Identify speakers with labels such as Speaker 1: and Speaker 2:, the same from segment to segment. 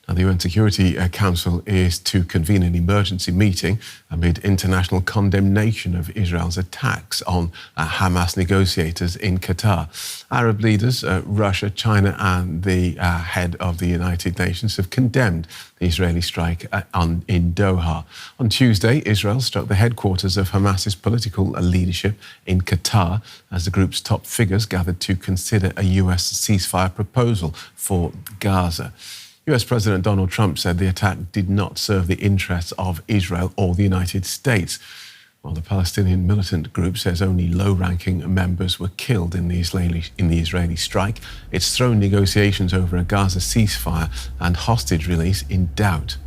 Speaker 1: Now, the UN Security Council is to convene an emergency meeting amid international condemnation of Israel's attacks on Hamas negotiators in Qatar. Arab leaders, Russia, China and the head of the United Nations have condemned the Israeli strike in Doha. On Tuesday, Israel struck the headquarters of Hamas's political leadership in Qatar as the group's top figures gathered to consider a US ceasefire proposal for Gaza. US President Donald Trump said the attack did not serve the interests of Israel or the United States, while the Palestinian militant group says only low-ranking members were killed in the Israeli strike. It's thrown negotiations over a Gaza ceasefire and hostage release in doubt.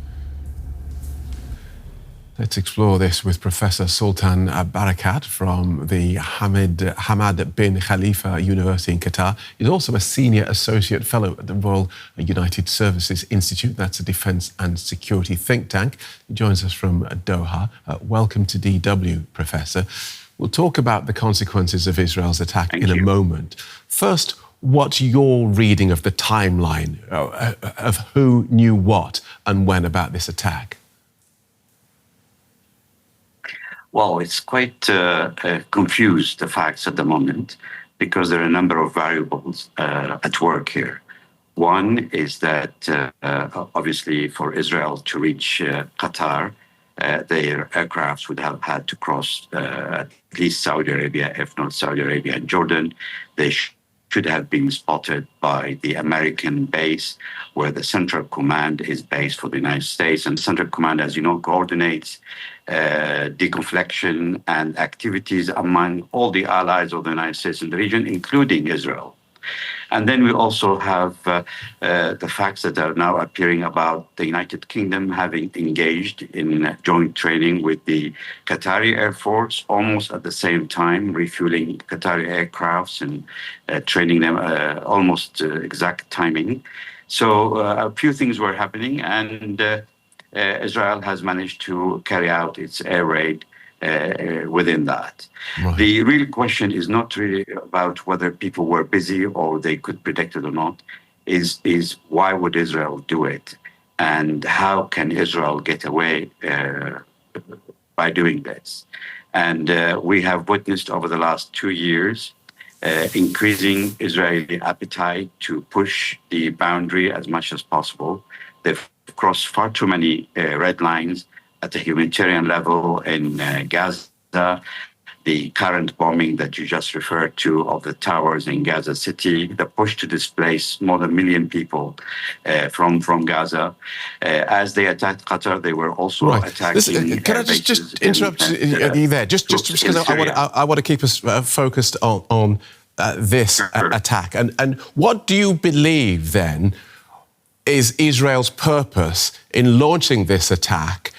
Speaker 1: Let's explore this with Professor Sultan Barakat from the Hamad bin Khalifa University in Qatar. He's also a senior associate fellow at the Royal United Services Institute. That's a defence and security think tank. He joins us from Doha. Welcome to DW, Professor. We'll talk about the consequences of Israel's attack in a moment. First, what's your reading of the timeline of who knew what and when about this attack?
Speaker 2: Well, it's quite confused, the facts at the moment, because there are a number of variables at work here. One is that, obviously, for Israel to reach Qatar, their aircrafts would have had to cross at least Saudi Arabia, if not Saudi Arabia and Jordan. They should have been spotted by the American base, where the Central Command is based for the United States. And Central Command, as you know, coordinates deconfliction and activities among all the allies of the United States in the region, including Israel. And then we also have the facts that are now appearing about the United Kingdom having engaged in joint training with the Qatari Air Force, almost at the same time, refueling Qatari aircrafts and training them almost exact timing. So a few things were happening, and Israel has managed to carry out its air raid within that. Right. The real question is not really about whether people were busy or they could predict it or not, is why would Israel do it? And how can Israel get away by doing this? And we have witnessed over the last 2 years increasing Israeli appetite to push the boundary as much as possible. They've crossed far too many red lines at the humanitarian level in Gaza, the current bombing that you just referred to of the towers in Gaza City, the push to displace more than 1 million people from Gaza. As they attacked Qatar, they were also attacking...
Speaker 1: Can I just interrupt you there? Just because I want to keep us focused on this attack. And what do you believe, then, is Israel's purpose in launching this attack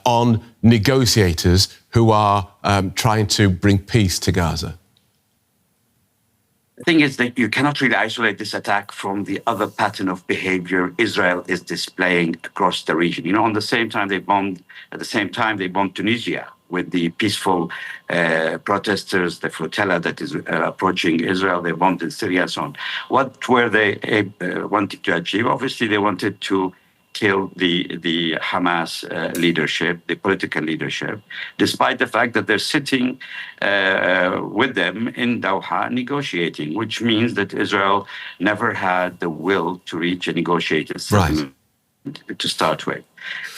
Speaker 1: on negotiators who are trying to bring peace to Gaza?
Speaker 2: The thing is that you cannot really isolate this attack from the other pattern of behavior Israel is displaying across the region. You know, at the same time they bombed Tunisia with the peaceful protesters, the flotilla that is approaching Israel. They bombed in Syria, so on. What were they wanting to achieve? Obviously, they wanted to kill the Hamas leadership, the political leadership, despite the fact that they're sitting with them in Doha negotiating, which means that Israel never had the will to reach a negotiated settlement to start with.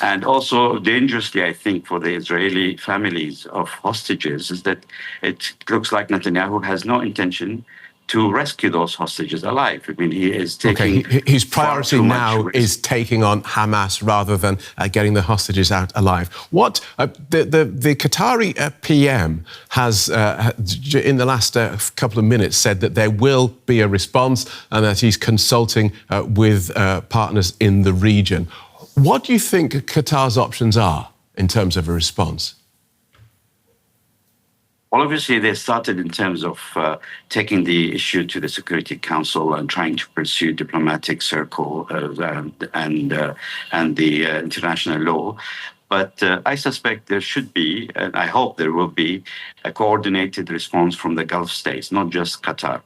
Speaker 2: And also, dangerously, I think, for the Israeli families of hostages is that it looks like Netanyahu has no intention to rescue those hostages alive. I mean, he is taking...
Speaker 1: His priority now is taking on Hamas rather than getting the hostages out alive. What the Qatari PM has, in the last couple of minutes, said that there will be a response and that he's consulting with partners in the region. What do you think Qatar's options are in terms of a response?
Speaker 2: Well, obviously, they started in terms of taking the issue to the Security Council and trying to pursue diplomatic circle and the international law. But I suspect there should be, and I hope there will be, a coordinated response from the Gulf states, not just Qatar.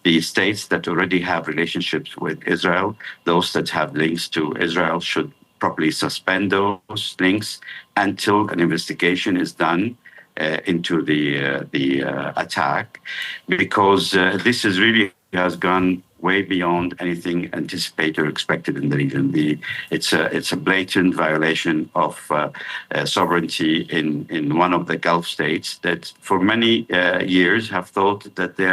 Speaker 2: the states that already have relationships with Israel, those that have links to Israel, should properly suspend those links until an investigation is done into the attack, because this is really has gone way beyond anything anticipated or expected in the region. It's a blatant violation of sovereignty in one of the Gulf states that for many years have thought that they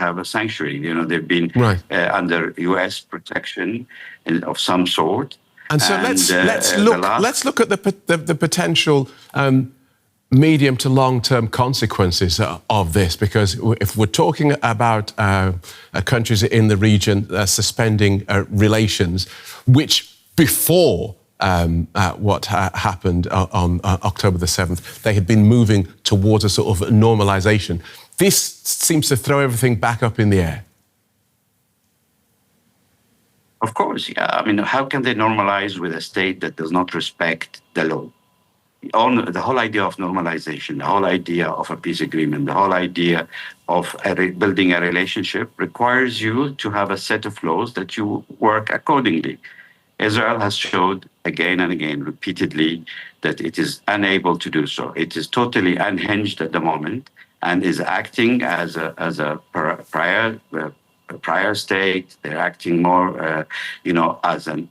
Speaker 2: have a sanctuary. You know, they've been under U.S. protection of some sort.
Speaker 1: And so let's look at the potential medium to long-term consequences of this, because if we're talking about countries in the region suspending relations, which before what happened on October the 7th, they had been moving towards a sort of normalization. This seems to throw everything back up in the air.
Speaker 2: Of course, yeah. I mean, how can they normalize with a state that does not respect the law? The whole idea of normalization, the whole idea of a peace agreement, the whole idea of building a relationship requires you to have a set of laws that you work accordingly. Israel has showed again and again, repeatedly, that it is unable to do so. It is totally unhinged at the moment and is acting as a prior state. They're acting more, as an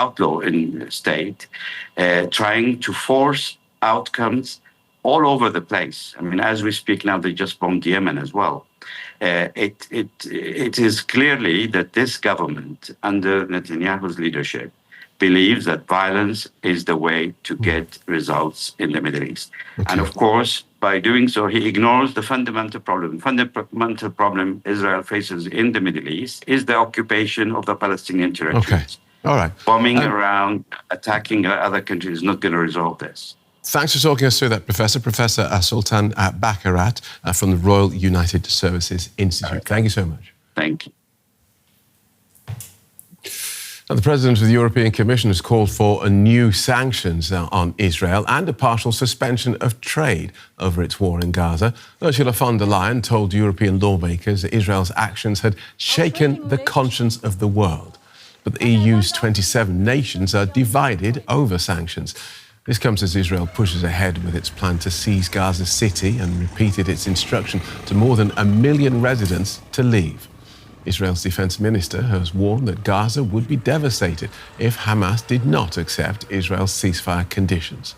Speaker 2: outlaw in state, trying to force outcomes all over the place. I mean, as we speak now, they just bombed Yemen as well. It is clearly that this government, under Netanyahu's leadership, believes that violence is the way to get results in the Middle East. Okay. And of course, by doing so, he ignores the fundamental problem. Fundamental problem Israel faces in the Middle East is the occupation of the Palestinian territories.
Speaker 1: Okay. All right.
Speaker 2: Bombing around, attacking other countries is not going to resolve this.
Speaker 1: Thanks for talking us through that, Professor. Professor Sultan Barakat from the Royal United Services Institute. Okay. Thank you so much.
Speaker 2: Thank you.
Speaker 1: Now, the President of the European Commission has called for new sanctions on Israel and a partial suspension of trade over its war in Gaza. Ursula von der Leyen told European lawmakers that Israel's actions had shaken the conscience of the world. But the EU's 27 nations are divided over sanctions. This comes as Israel pushes ahead with its plan to seize Gaza City and repeated its instruction to more than 1 million residents to leave. Israel's defense minister has warned that Gaza would be devastated if Hamas did not accept Israel's ceasefire conditions.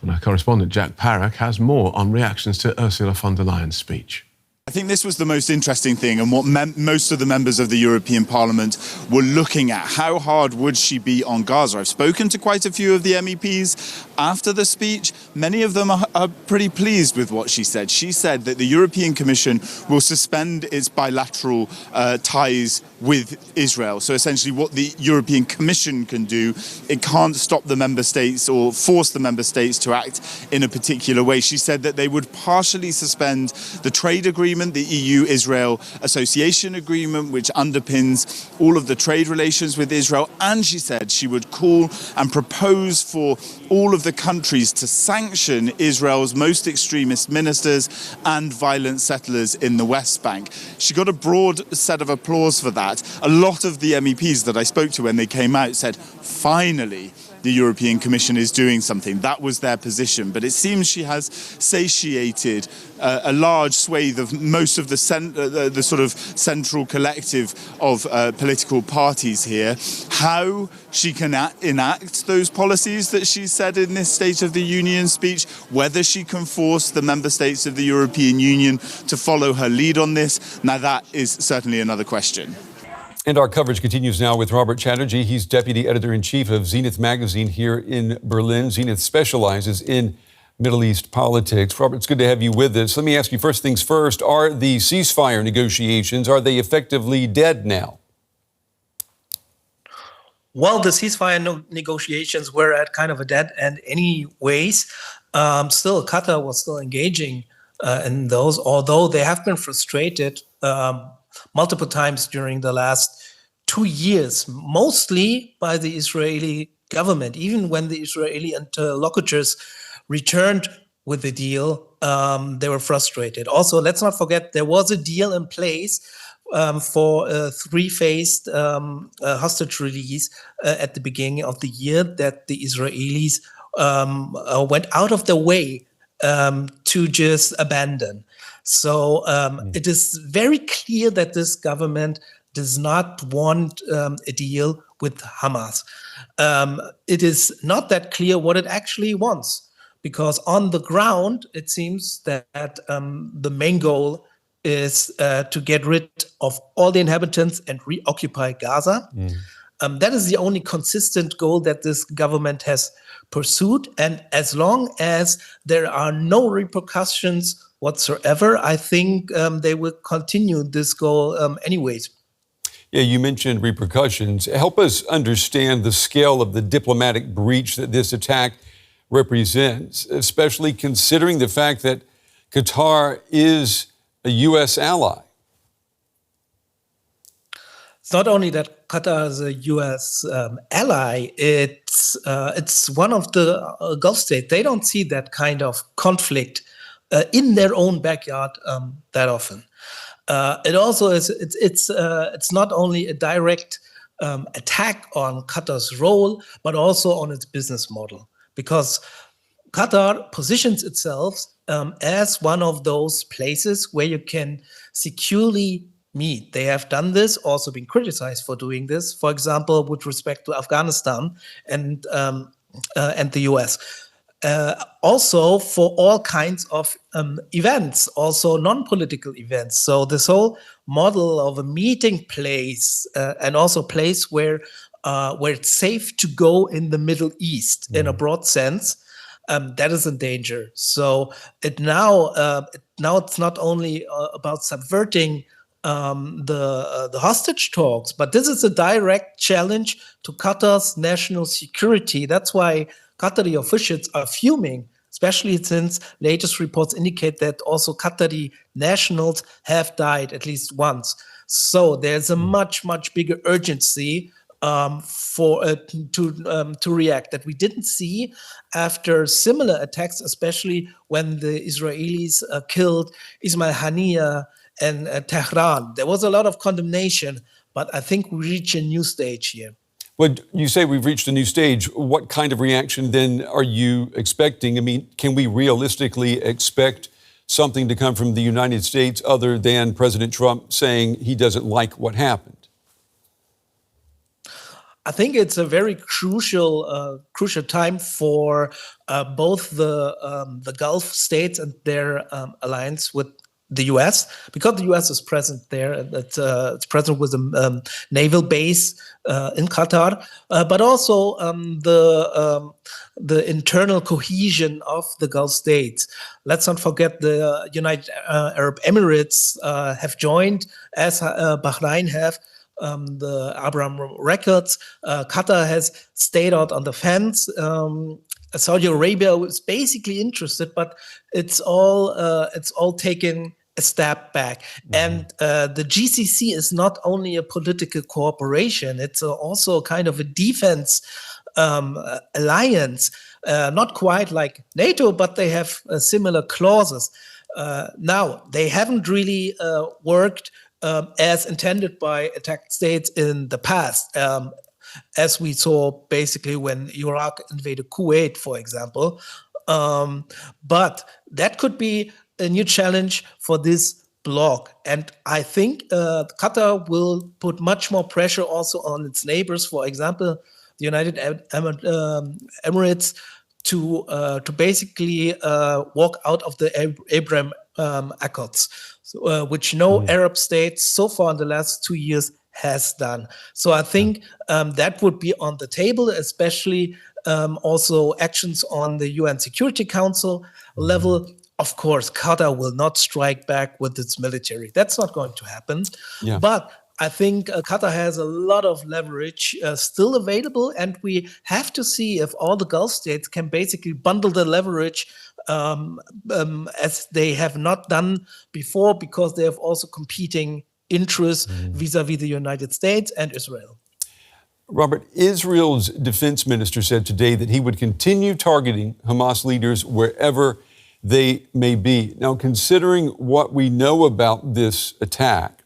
Speaker 1: And our correspondent Jack Parrock has more on reactions to Ursula von der Leyen's speech.
Speaker 3: I think this was the most interesting thing, and what most of the members of the European Parliament were looking at. How hard would she be on Gaza? I've spoken to quite a few of the MEPs after the speech. Many of them are pretty pleased with what she said. She said that the European Commission will suspend its bilateral ties with Israel. So essentially what the European Commission can do, it can't stop the member states or force the member states to act in a particular way. She said that they would partially suspend the trade agreement, the EU-Israel Association Agreement, which underpins all of the trade relations with Israel. And she said she would call and propose for all of the countries to sanction Israel's most extremist ministers and violent settlers in the West Bank. She got a broad set of applause for that. A lot of the MEPs that I spoke to when they came out said, finally, the European Commission is doing something. That was their position. But it seems she has satiated a large swathe of most of the sort of central collective of political parties here. How she can enact those policies that she said in this State of the Union speech, whether she can force the member states of the European Union to follow her lead on this, now that is certainly another question.
Speaker 4: And our coverage continues now with Robert Chatterjee. He's Deputy Editor-in-Chief of Zenith magazine here in Berlin. Zenith specializes in Middle East politics. Robert, it's good to have you with us. Let me ask you first things first. Are the ceasefire negotiations, are they effectively dead now?
Speaker 5: Well, the ceasefire negotiations were at kind of a dead end anyways. Still, Qatar was still engaging in those, although they have been frustrated multiple times during the last 2 years, mostly by the Israeli government. Even when the Israeli interlocutors returned with the deal, they were frustrated. Also, let's not forget there was a deal in place for a three-phased hostage release at the beginning of the year that the Israelis went out of their way to just abandon. So it is very clear that this government does not want a deal with Hamas. It is not that clear what it actually wants, because on the ground, it seems that the main goal is to get rid of all the inhabitants and reoccupy Gaza. That is the only consistent goal that this government has pursued. And as long as there are no repercussions whatsoever, I think they will continue this goal anyways.
Speaker 4: Yeah, you mentioned repercussions. Help us understand the scale of the diplomatic breach that this attack represents, especially considering the fact that Qatar is a U.S. ally.
Speaker 5: It's not only that Qatar is a U.S. ally, it's one of the Gulf states. They don't see that kind of conflict in their own backyard that often. It also is. It's not only a direct attack on Qatar's role, but also on its business model, because Qatar positions itself as one of those places where you can securely meet. They have done this, also been criticized for doing this, for example, with respect to Afghanistan and the US. Also for all kinds of events, also non-political events. So this whole model of a meeting place and also place where it's safe to go in the Middle East in a broad sense, that is in danger. So now it's not only about subverting the hostage talks, but this is a direct challenge to Qatar's national security. That's why Qatari officials are fuming, especially since latest reports indicate that also Qatari nationals have died at least once. So there's a much bigger urgency to react that we didn't see after similar attacks, especially when the Israelis killed Ismail Haniyeh and Tehran. There was a lot of condemnation, but I think we reach a new stage here.
Speaker 4: Well, you say we've reached a new stage. What kind of reaction then are you expecting? I mean, can we realistically expect something to come from the United States other than President Trump saying he doesn't like what happened?
Speaker 5: I think it's a very crucial time for both the Gulf states and their alliance with the U.S., because the U.S. is present there. It's present with a naval base in Qatar, but also the internal cohesion of the Gulf states. Let's not forget the United Arab Emirates have joined, as Bahrain have. The Abraham Records. Qatar has stayed out on the fence. Saudi Arabia is basically interested, but it's all taken a step back. And the GCC is not only a political cooperation; it's also kind of a defense alliance. Not quite like NATO, but they have similar clauses. Now they haven't really worked as intended by attacked states in the past, as we saw basically when Iraq invaded Kuwait, for example. But that could be a new challenge for this bloc. And I think Qatar will put much more pressure also on its neighbors, for example, the United Emirates, to basically walk out of the Abraham Accords, which no Arab state so far in the last 2 years has done. So I think that would be on the table, especially also actions on the UN Security Council level. Of course, Qatar will not strike back with its military. That's not going to happen. Yeah. But I think Qatar has a lot of leverage still available, and we have to see if all the Gulf states can basically bundle the leverage as they have not done before, because they have also competing interests vis-a-vis the United States and Israel.
Speaker 4: Robert, Israel's defense minister said today that he would continue targeting Hamas leaders wherever they may be. Now, considering what we know about this attack,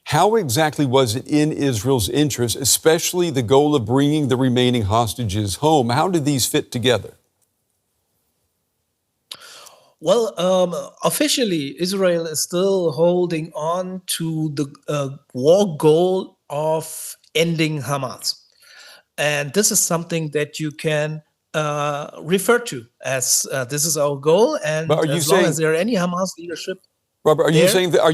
Speaker 4: how exactly was it in Israel's interest, especially the goal of bringing the remaining hostages home? How did these fit together?
Speaker 5: Well, officially, Israel is still holding on to the war goal of ending Hamas. And this is something that you can refer to as this is our goal. And as long as there are any Hamas leadership,
Speaker 4: Robert, are you saying that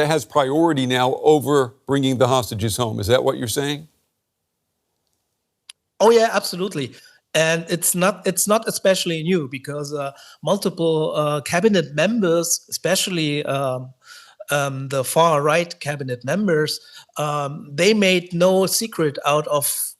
Speaker 4: has priority now over bringing the hostages home? Is that what you're saying?
Speaker 5: Oh yeah, absolutely. And it's not especially new because multiple cabinet members, especially the far right cabinet members, they made no secret out of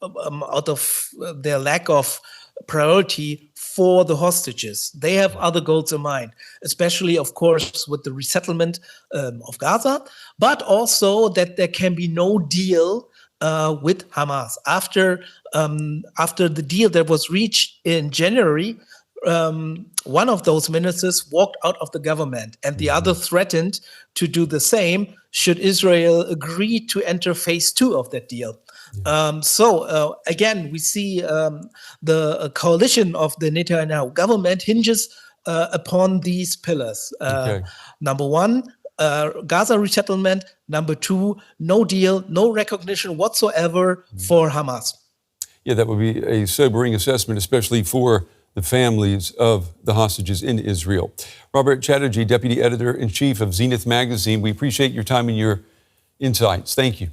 Speaker 5: their lack of priority for the hostages. They have other goals in mind, especially, of course, with the resettlement of Gaza, but also that there can be no deal with Hamas. After the deal that was reached in January, one of those ministers walked out of the government, and the other threatened to do the same should Israel agree to enter phase 2 of that deal. So again, we see the coalition of the Netanyahu government hinges upon these pillars. Number one, Gaza resettlement. Number two, no deal, no recognition whatsoever for Hamas.
Speaker 4: Yeah, that would be a sobering assessment, especially for the families of the hostages in Israel. Robert Chatterjee, Deputy Editor-in-Chief of Zenith magazine, we appreciate your time and your insights. Thank you.